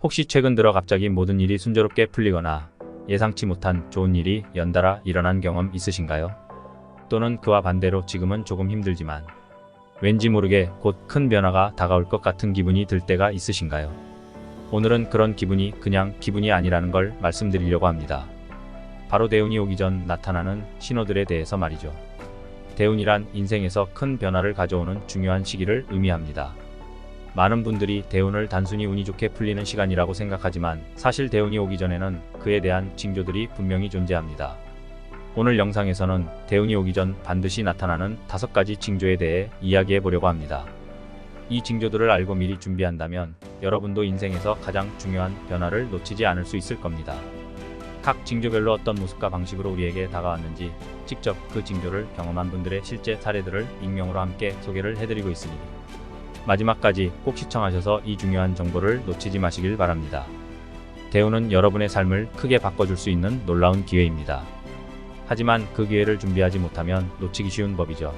혹시 최근 들어 갑자기 모든 일이 순조롭게 풀리거나 예상치 못한 좋은 일이 연달아 일어난 경험 있으신가요? 또는 그와 반대로 지금은 조금 힘들지만 왠지 모르게 곧 큰 변화가 다가올 것 같은 기분이 들 때가 있으신가요? 오늘은 그런 기분이 그냥 기분이 아니라는 걸 말씀드리려고 합니다. 바로 대운이 오기 전 나타나는 신호들에 대해서 말이죠. 대운이란 인생에서 큰 변화를 가져오는 중요한 시기를 의미합니다. 많은 분들이 대운을 단순히 운이 좋게 풀리는 시간이라고 생각하지만 사실 대운이 오기 전에는 그에 대한 징조들이 분명히 존재합니다. 오늘 영상에서는 대운이 오기 전 반드시 나타나는 5가지 징조에 대해 이야기해 보려고 합니다. 이 징조들을 알고 미리 준비한다면 여러분도 인생에서 가장 중요한 변화를 놓치지 않을 수 있을 겁니다. 각 징조별로 어떤 모습과 방식으로 우리에게 다가왔는지 직접 그 징조를 경험한 분들의 실제 사례들을 익명으로 함께 소개를 해드리고 있으니 마지막까지 꼭 시청하셔서 이 중요한 정보를 놓치지 마시길 바랍니다. 대운은 여러분의 삶을 크게 바꿔줄 수 있는 놀라운 기회입니다. 하지만 그 기회를 준비하지 못하면 놓치기 쉬운 법이죠.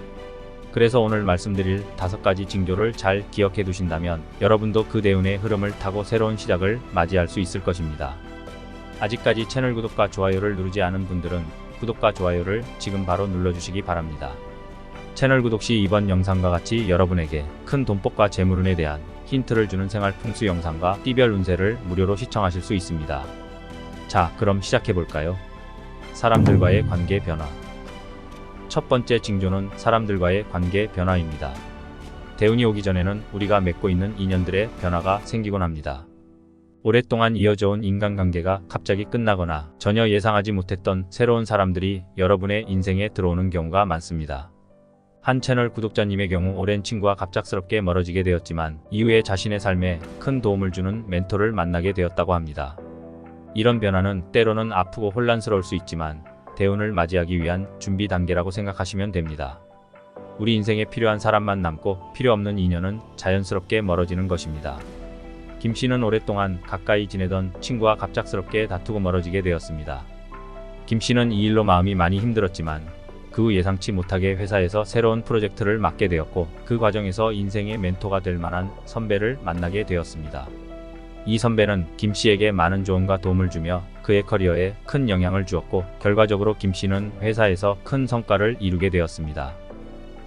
그래서 오늘 말씀드릴 5가지 징조를 잘 기억해 두신다면 여러분도 그 대운의 흐름을 타고 새로운 시작을 맞이할 수 있을 것입니다. 아직까지 채널 구독과 좋아요를 누르지 않은 분들은 구독과 좋아요를 지금 바로 눌러주시기 바랍니다. 채널 구독 시 이번 영상과 같이 여러분에게 큰 돈복과 재물운에 대한 힌트를 주는 생활 풍수 영상과 띠별 운세를 무료로 시청하실 수 있습니다. 자, 그럼 시작해 볼까요? 사람들과의 관계 변화. 첫 번째 징조는 사람들과의 관계 변화입니다. 대운이 오기 전에는 우리가 맺고 있는 인연들의 변화가 생기곤 합니다. 오랫동안 이어져온 인간관계가 갑자기 끝나거나 전혀 예상하지 못했던 새로운 사람들이 여러분의 인생에 들어오는 경우가 많습니다. 한 채널 구독자님의 경우 오랜 친구와 갑작스럽게 멀어지게 되었지만 이후에 자신의 삶에 큰 도움을 주는 멘토를 만나게 되었다고 합니다. 이런 변화는 때로는 아프고 혼란스러울 수 있지만 대운을 맞이하기 위한 준비 단계라고 생각하시면 됩니다. 우리 인생에 필요한 사람만 남고 필요 없는 인연은 자연스럽게 멀어지는 것입니다. 김 씨는 오랫동안 가까이 지내던 친구와 갑작스럽게 다투고 멀어지게 되었습니다. 김 씨는 이 일로 마음이 많이 힘들었지만 그 후 예상치 못하게 회사에서 새로운 프로젝트를 맡게 되었고 그 과정에서 인생의 멘토가 될 만한 선배를 만나게 되었습니다. 이 선배는 김 씨에게 많은 조언과 도움을 주며 그의 커리어에 큰 영향을 주었고 결과적으로 김 씨는 회사에서 큰 성과를 이루게 되었습니다.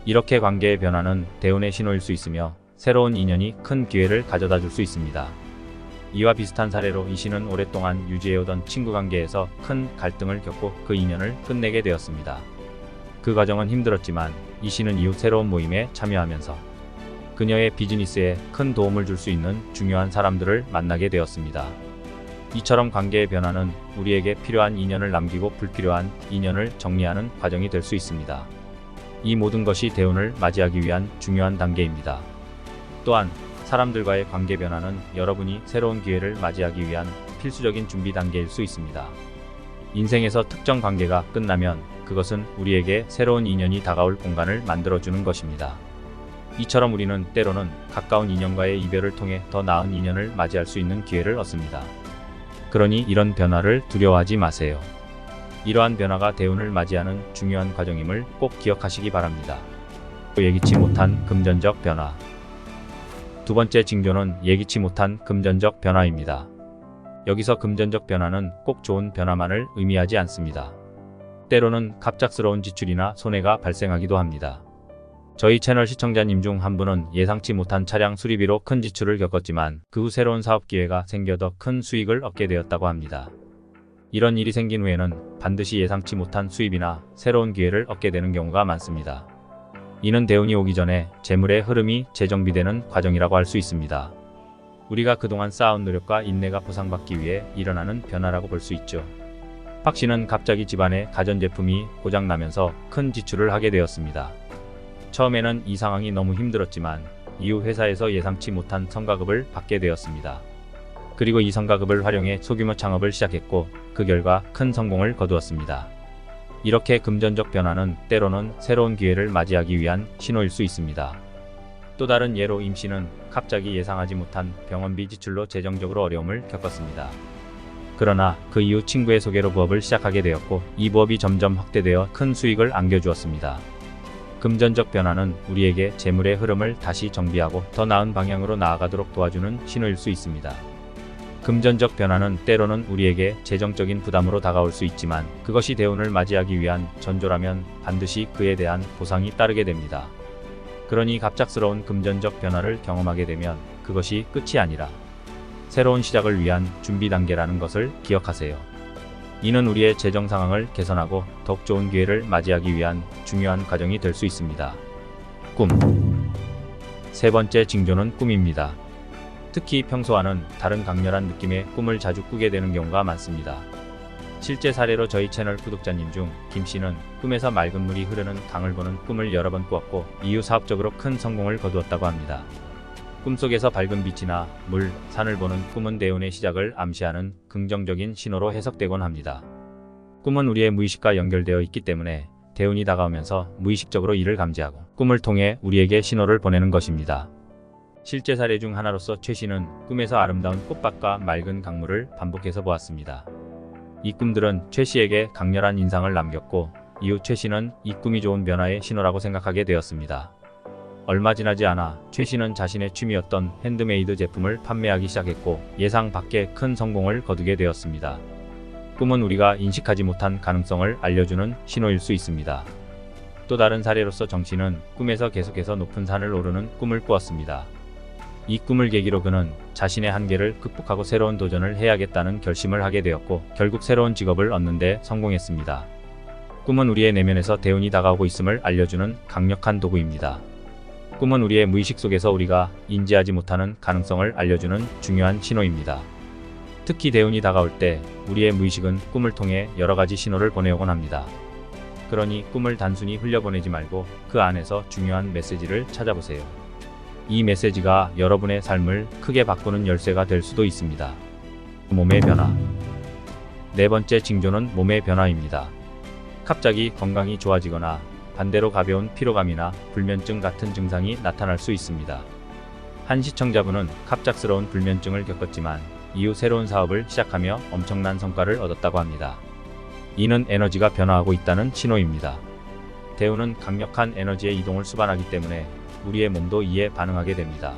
이렇게 관계의 변화는 대운의 신호일 수 있으며 새로운 인연이 큰 기회를 가져다 줄 수 있습니다. 이와 비슷한 사례로 이 씨는 오랫동안 유지해오던 친구 관계에서 큰 갈등을 겪고 그 인연을 끝내게 되었습니다. 그 과정은 힘들었지만 이 씨는 이후 새로운 모임에 참여하면서 그녀의 비즈니스에 큰 도움을 줄 수 있는 중요한 사람들을 만나게 되었습니다. 이처럼 관계의 변화는 우리에게 필요한 인연을 남기고 불필요한 인연을 정리하는 과정이 될 수 있습니다. 이 모든 것이 대운을 맞이하기 위한 중요한 단계입니다. 또한 사람들과의 관계 변화는 여러분이 새로운 기회를 맞이하기 위한 필수적인 준비 단계일 수 있습니다. 인생에서 특정 관계가 끝나면 그것은 우리에게 새로운 인연이 다가올 공간을 만들어주는 것입니다. 이처럼 우리는 때로는 가까운 인연과의 이별을 통해 더 나은 인연을 맞이할 수 있는 기회를 얻습니다. 그러니 이런 변화를 두려워하지 마세요. 이러한 변화가 대운을 맞이하는 중요한 과정임을 꼭 기억하시기 바랍니다. 예기치 못한 금전적 변화. 두 번째 징조는 예기치 못한 금전적 변화입니다. 여기서 금전적 변화는 꼭 좋은 변화만을 의미하지 않습니다. 때로는 갑작스러운 지출이나 손해가 발생하기도 합니다. 저희 채널 시청자님 중 한 분은 예상치 못한 차량 수리비로 큰 지출을 겪었지만 그 후 새로운 사업 기회가 생겨 더 큰 수익을 얻게 되었다고 합니다. 이런 일이 생긴 후에는 반드시 예상치 못한 수입이나 새로운 기회를 얻게 되는 경우가 많습니다. 이는 대운이 오기 전에 재물의 흐름이 재정비되는 과정이라고 할 수 있습니다. 우리가 그동안 쌓아온 노력과 인내가 보상받기 위해 일어나는 변화라고 볼 수 있죠. 박 씨는 갑자기 집안의 가전제품이 고장나면서 큰 지출을 하게 되었습니다. 처음에는 이 상황이 너무 힘들었지만 이후 회사에서 예상치 못한 성과급을 받게 되었습니다. 그리고 이 성과급을 활용해 소규모 창업을 시작했고 그 결과 큰 성공을 거두었습니다. 이렇게 금전적 변화는 때로는 새로운 기회를 맞이하기 위한 신호일 수 있습니다. 또 다른 예로 임 씨는 갑자기 예상하지 못한 병원비 지출로 재정적으로 어려움을 겪었습니다. 그러나 그 이후 친구의 소개로 부업을 시작하게 되었고 이 부업이 점점 확대되어 큰 수익을 안겨주었습니다. 금전적 변화는 우리에게 재물의 흐름을 다시 정비하고 더 나은 방향으로 나아가도록 도와주는 신호일 수 있습니다. 금전적 변화는 때로는 우리에게 재정적인 부담으로 다가올 수 있지만 그것이 대운을 맞이하기 위한 전조라면 반드시 그에 대한 보상이 따르게 됩니다. 그러니 갑작스러운 금전적 변화를 경험하게 되면 그것이 끝이 아니라 새로운 시작을 위한 준비 단계라는 것을 기억하세요. 이는 우리의 재정 상황을 개선하고 더욱 좋은 기회를 맞이하기 위한 중요한 과정이 될 수 있습니다. 꿈. 세 번째 징조는 꿈입니다. 특히 평소와는 다른 강렬한 느낌의 꿈을 자주 꾸게 되는 경우가 많습니다. 실제 사례로 저희 채널 구독자님 중 김씨는 꿈에서 맑은 물이 흐르는 강을 보는 꿈을 여러 번 꾸었고 이후 사업적으로 큰 성공을 거두었다고 합니다. 꿈속에서 밝은 빛이나 물, 산을 보는 꿈은 대운의 시작을 암시하는 긍정적인 신호로 해석되곤 합니다. 꿈은 우리의 무의식과 연결되어 있기 때문에 대운이 다가오면서 무의식적으로 이를 감지하고 꿈을 통해 우리에게 신호를 보내는 것입니다. 실제 사례 중 하나로서 최 씨는 꿈에서 아름다운 꽃밭과 맑은 강물을 반복해서 보았습니다. 이 꿈들은 최 씨에게 강렬한 인상을 남겼고 이후 최 씨는 이 꿈이 좋은 변화의 신호라고 생각하게 되었습니다. 얼마 지나지 않아 최 씨는 자신의 취미였던 핸드메이드 제품을 판매하기 시작했고 예상 밖의 큰 성공을 거두게 되었습니다. 꿈은 우리가 인식하지 못한 가능성을 알려주는 신호일 수 있습니다. 또 다른 사례로서 정 씨는 꿈에서 계속해서 높은 산을 오르는 꿈을 꾸었습니다. 이 꿈을 계기로 그는 자신의 한계를 극복하고 새로운 도전을 해야겠다는 결심을 하게 되었고 결국 새로운 직업을 얻는 데 성공했습니다. 꿈은 우리의 내면에서 대운이 다가오고 있음을 알려주는 강력한 도구입니다. 꿈은 우리의 무의식 속에서 우리가 인지하지 못하는 가능성을 알려주는 중요한 신호입니다. 특히 대운이 다가올 때 우리의 무의식은 꿈을 통해 여러 가지 신호를 보내오곤 합니다. 그러니 꿈을 단순히 흘려보내지 말고 그 안에서 중요한 메시지를 찾아보세요. 이 메시지가 여러분의 삶을 크게 바꾸는 열쇠가 될 수도 있습니다. 몸의 변화. 네 번째 징조는 몸의 변화입니다. 갑자기 건강이 좋아지거나 반대로 가벼운 피로감이나 불면증 같은 증상이 나타날 수 있습니다. 한 시청자분은 갑작스러운 불면증을 겪었지만 이후 새로운 사업을 시작하며 엄청난 성과를 얻었다고 합니다. 이는 에너지가 변화하고 있다는 신호입니다. 대운은 강력한 에너지의 이동을 수반하기 때문에 우리의 몸도 이에 반응하게 됩니다.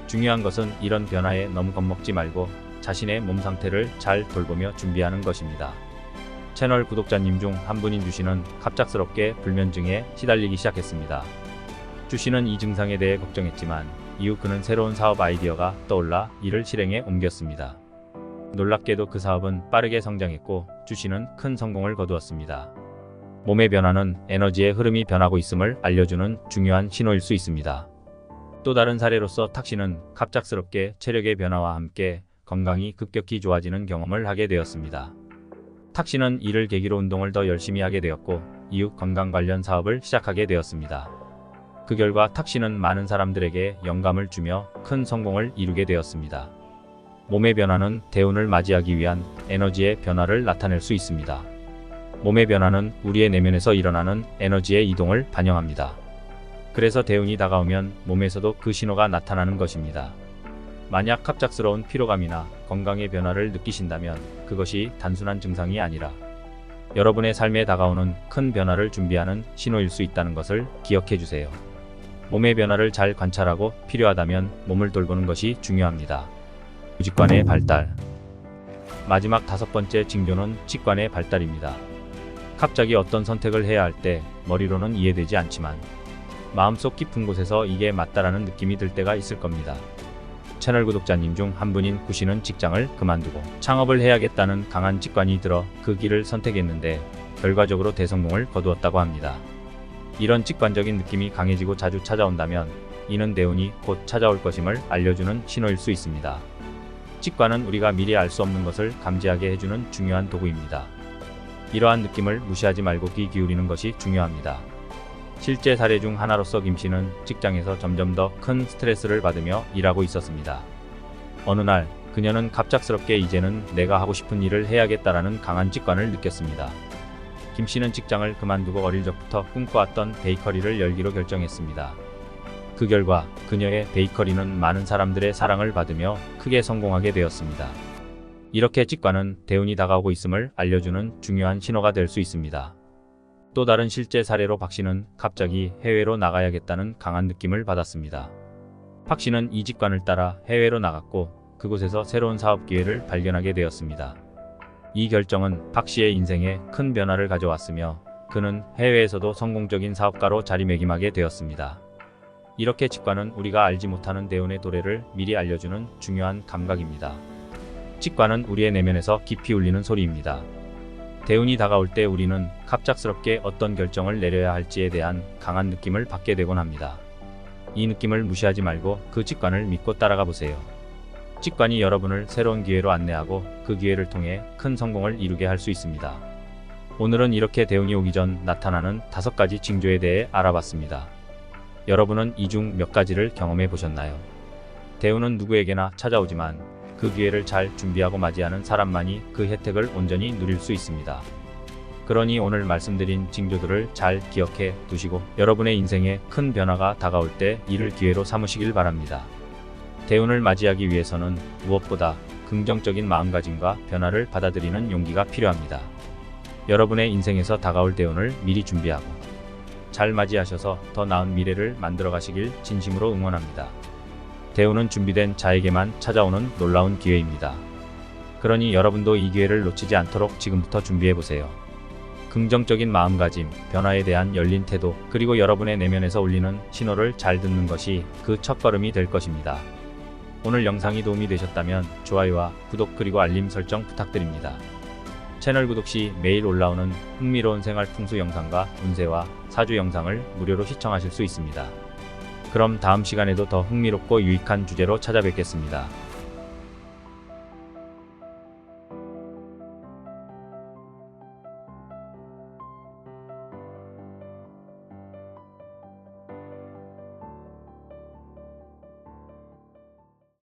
중요한 것은 이런 변화에 너무 겁먹지 말고 자신의 몸 상태를 잘 돌보며 준비하는 것입니다. 채널 구독자님 중 한 분인 주씨는 갑작스럽게 불면증에 시달리기 시작했습니다. 주씨는 이 증상에 대해 걱정했지만 이후 그는 새로운 사업 아이디어가 떠올라 이를 실행에 옮겼습니다. 놀랍게도 그 사업은 빠르게 성장했고 주씨는 큰 성공을 거두었습니다. 몸의 변화는 에너지의 흐름이 변하고 있음을 알려주는 중요한 신호일 수 있습니다. 또 다른 사례로서 탁 씨는 갑작스럽게 체력의 변화와 함께 건강이 급격히 좋아지는 경험을 하게 되었습니다. 탁 씨는 이를 계기로 운동을 더 열심히 하게 되었고 이후 건강 관련 사업을 시작하게 되었습니다. 그 결과 탁 씨는 많은 사람들에게 영감을 주며 큰 성공을 이루게 되었습니다. 몸의 변화는 대운을 맞이하기 위한 에너지의 변화를 나타낼 수 있습니다. 몸의 변화는 우리의 내면에서 일어나는 에너지의 이동을 반영합니다. 그래서 대운이 다가오면 몸에서도 그 신호가 나타나는 것입니다. 만약 갑작스러운 피로감이나 건강의 변화를 느끼신다면 그것이 단순한 증상이 아니라 여러분의 삶에 다가오는 큰 변화를 준비하는 신호일 수 있다는 것을 기억해 주세요. 몸의 변화를 잘 관찰하고 필요하다면 몸을 돌보는 것이 중요합니다. 직관의 발달. 마지막 다섯 번째 징조는 직관의 발달입니다. 갑자기 어떤 선택을 해야 할 때 머리로는 이해되지 않지만 마음속 깊은 곳에서 이게 맞다라는 느낌이 들 때가 있을 겁니다. 채널 구독자님 중 한 분인 구씨는 직장을 그만두고 창업을 해야겠다는 강한 직관이 들어 그 길을 선택했는데 결과적으로 대성공을 거두었다고 합니다. 이런 직관적인 느낌이 강해지고 자주 찾아온다면 이는 대운이 곧 찾아올 것임을 알려주는 신호일 수 있습니다. 직관은 우리가 미리 알 수 없는 것을 감지하게 해주는 중요한 도구입니다. 이러한 느낌을 무시하지 말고 귀 기울이는 것이 중요합니다. 실제 사례 중 하나로서 김씨는 직장에서 점점 더 큰 스트레스를 받으며 일하고 있었습니다. 어느 날 그녀는 갑작스럽게 이제는 내가 하고 싶은 일을 해야겠다라는 강한 직관을 느꼈습니다. 김씨는 직장을 그만두고 어릴 적부터 꿈꿔왔던 베이커리를 열기로 결정했습니다. 그 결과 그녀의 베이커리는 많은 사람들의 사랑을 받으며 크게 성공하게 되었습니다. 이렇게 직관은 대운이 다가오고 있음을 알려주는 중요한 신호가 될 수 있습니다. 또 다른 실제 사례로 박 씨는 갑자기 해외로 나가야겠다는 강한 느낌을 받았습니다. 박 씨는 이 직관을 따라 해외로 나갔고 그곳에서 새로운 사업 기회를 발견하게 되었습니다. 이 결정은 박 씨의 인생에 큰 변화를 가져왔으며 그는 해외에서도 성공적인 사업가로 자리매김하게 되었습니다. 이렇게 직관은 우리가 알지 못하는 대운의 도래를 미리 알려주는 중요한 감각입니다. 직관은 우리의 내면에서 깊이 울리는 소리입니다. 대운이 다가올 때 우리는 갑작스럽게 어떤 결정을 내려야 할지에 대한 강한 느낌을 받게 되곤 합니다. 이 느낌을 무시하지 말고 그 직관을 믿고 따라가 보세요. 직관이 여러분을 새로운 기회로 안내하고 그 기회를 통해 큰 성공을 이루게 할 수 있습니다. 오늘은 이렇게 대운이 오기 전 나타나는 5가지 징조에 대해 알아봤습니다. 여러분은 이 중 몇 가지를 경험해 보셨나요? 대운은 누구에게나 찾아오지만 그 기회를 잘 준비하고 맞이하는 사람만이 그 혜택을 온전히 누릴 수 있습니다. 그러니 오늘 말씀드린 징조들을 잘 기억해 두시고 여러분의 인생에 큰 변화가 다가올 때 이를 기회로 삼으시길 바랍니다. 대운을 맞이하기 위해서는 무엇보다 긍정적인 마음가짐과 변화를 받아들이는 용기가 필요합니다. 여러분의 인생에서 다가올 대운을 미리 준비하고 잘 맞이하셔서 더 나은 미래를 만들어 가시길 진심으로 응원합니다. 대운은 준비된 자에게만 찾아오는 놀라운 기회입니다. 그러니 여러분도 이 기회를 놓치지 않도록 지금부터 준비해보세요. 긍정적인 마음가짐, 변화에 대한 열린 태도, 그리고 여러분의 내면에서 울리는 신호를 잘 듣는 것이 그 첫걸음이 될 것입니다. 오늘 영상이 도움이 되셨다면 좋아요와 구독 그리고 알림 설정 부탁드립니다. 채널 구독 시 매일 올라오는 흥미로운 생활 풍수 영상과 운세와 사주 영상을 무료로 시청하실 수 있습니다. 그럼 다음 시간에도 더 흥미롭고 유익한 주제로 찾아뵙겠습니다.